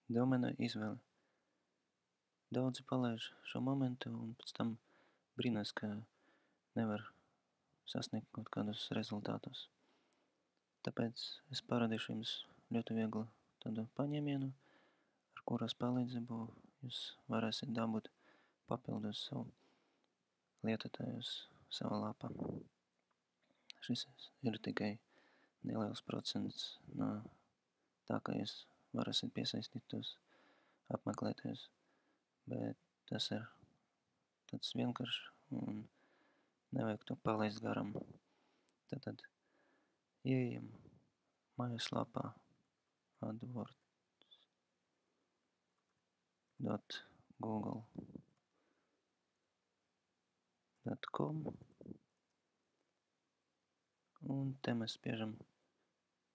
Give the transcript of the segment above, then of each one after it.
Domena izvēle. Daudzi palaiž šo momentu un pēc tam brīnās, ka nevar sasniegt kaut kādus rezultātus. Tāpēc es parādīšu jums ļoti vieglu tādu paņēmienu, ar kuras palīdzību jūs varēsiet dabūt papildus savu lietotāju uz savā lapā. Šis ir tikai neliels procents no tā, ka jūs varēsiet piesaistīt tos apmeklētājus, bet tas ir tāds vienkāršs un nevajag to palaist garām. Tātad ieejam mājaslapā adwords.google.com un te mēs spiežam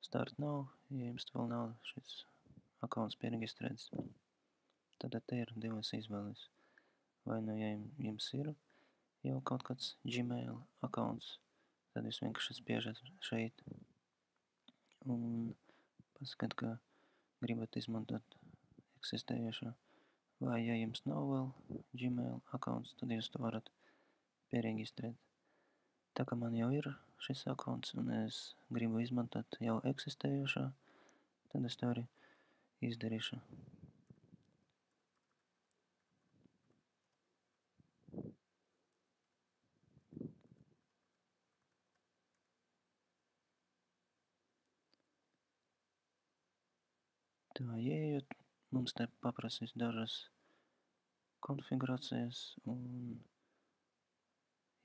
Start now, ja jums vēl nav šis accounts pieregistrēts. Tātad te ir divas izvēles. Vai nu, ja jums ir jau kaut kāds Gmail accounts, tad jūs vienkārši spiežat šeit un paskat, ka gribat izmantot eksistējošo. Vai, ja jums nav vēl Gmail accounts, tad jūs to varat pieregistrēt. Tā kā man jau ir šis accounts un es gribu izmantot jau eksistējošo, tad es to arī izdarīšu. Tā, ieejot, mums te paprasīs dažas konfigurācijas un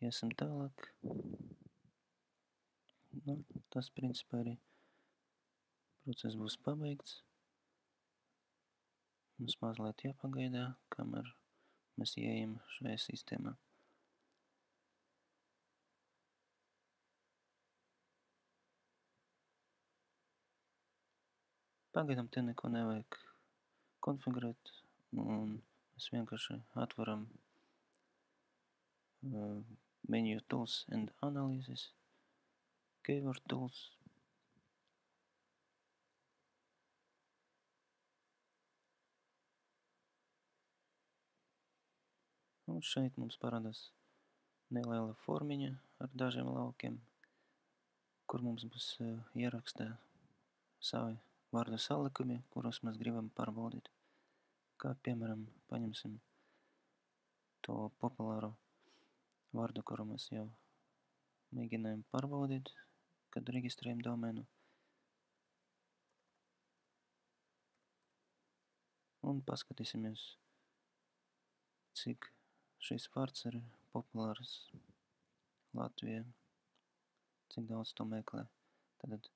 iesim tālāk. Nu, tas principā arī process būs pabeigts. Mums mazliet jāpagaidā, kamēr mēs ieejam šajā sistēmā. Pagaidām te neko nevajag konfigurēt, un mēs vienkārši atveram menu Tools and Analysis, Keyword Tools. Un šeit mums parādās neliela formiņa ar dažiem laukiem, kur mums būs ierakstā savi vārdu salikumi, kurus mēs gribam pārbaudīt. Kā piemēram, paņemsim to populāro vārdu, kuru mēs jau mēģinājām pārbaudīt, kad reģistrējam domēnu. Un paskatīsimies, cik šis vārds ir populārs Latvijā, cik daudz to meklē. Tad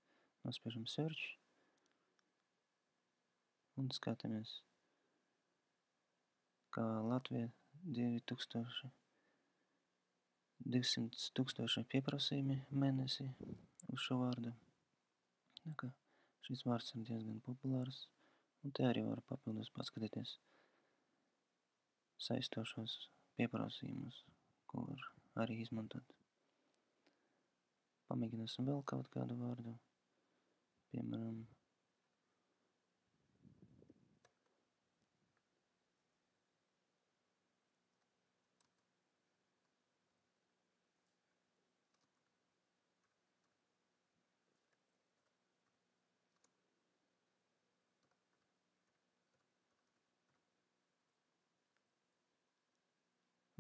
nospiežam search un skatāmies, kā Latvijā 200 tūkstoši pieprasījumi mēnesī uz šo vārdu. Tā kā šis vārds ir diezgan populārs, un te arī var papildus paskatīties saistošos pieprasījumus, ko var arī izmantot. Pamēģināsim vēl kaut kādu vārdu, piemēram,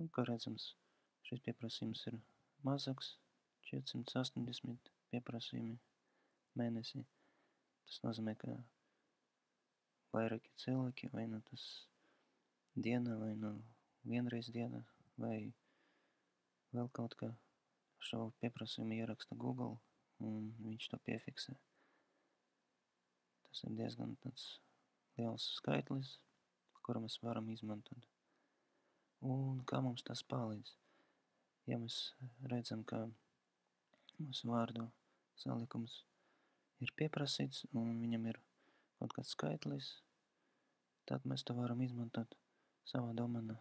un, kā redzams, šis pieprasījums ir mazāks, 480 pieprasījumi mēnesī. Tas nozīmē, ka vairāki cilvēki, vai nu tas diena, vai nu vienreiz diena, vai vēl kaut kā šo pieprasījumu ieraksta Google, un viņš to piefiksē. Tas ir diezgan tāds liels skaitlis, kuru mēs varam izmantot. Un kā mums tas palīdz? Ja mēs redzam, ka mūsu vārdu salikums ir pieprasīts un viņam ir kaut kāds skaitlis, tad mēs to varam izmantot savā domēna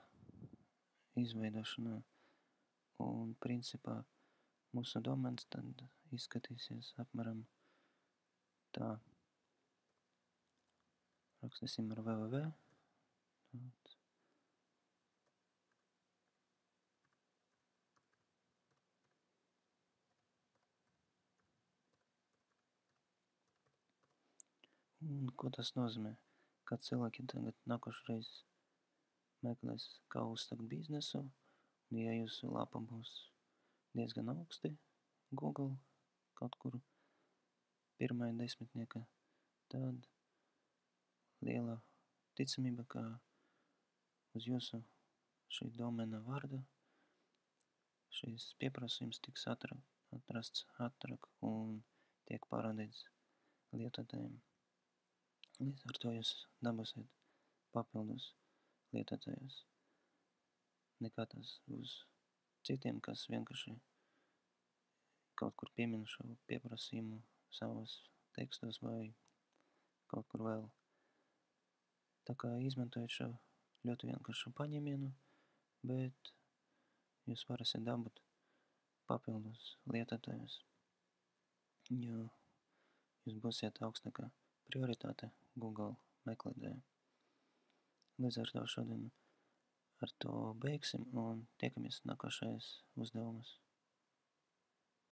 izveidošanā. Un principā mūsu domēns tad izskatīsies apmēram tā. rakstīsim ar www. Un ko tas nozīmē? Kad cilvēki tagad nākošreiz meklēs, kā uzsākt biznesu, un ja jūsu lapa būs diezgan augsti Google kaut kur pirmajā desmitniekā, tad liela ticamība, ka uz jūsu šī domēna vārda šīs pieprasījums tiks atrasts ātrāk un tiek parādīts lietotājiem. Līdz ar to jūs dabūsiet papildus lietotājus. Nekā tas būs citiem, kas vienkārši kaut kur piemin šo pieprasījumu savos tekstos vai kaut kur vēl. Tā kā izmantojot šo ļoti vienkāršu paņēmienu, bet jūs varēsiet dabūt papildus lietotājus, jo jūs būsiet augstākā prioritāte Google meklētājā. Līdz ar to šodien ar to beigsim un tiekamies nākošais uzdevumus.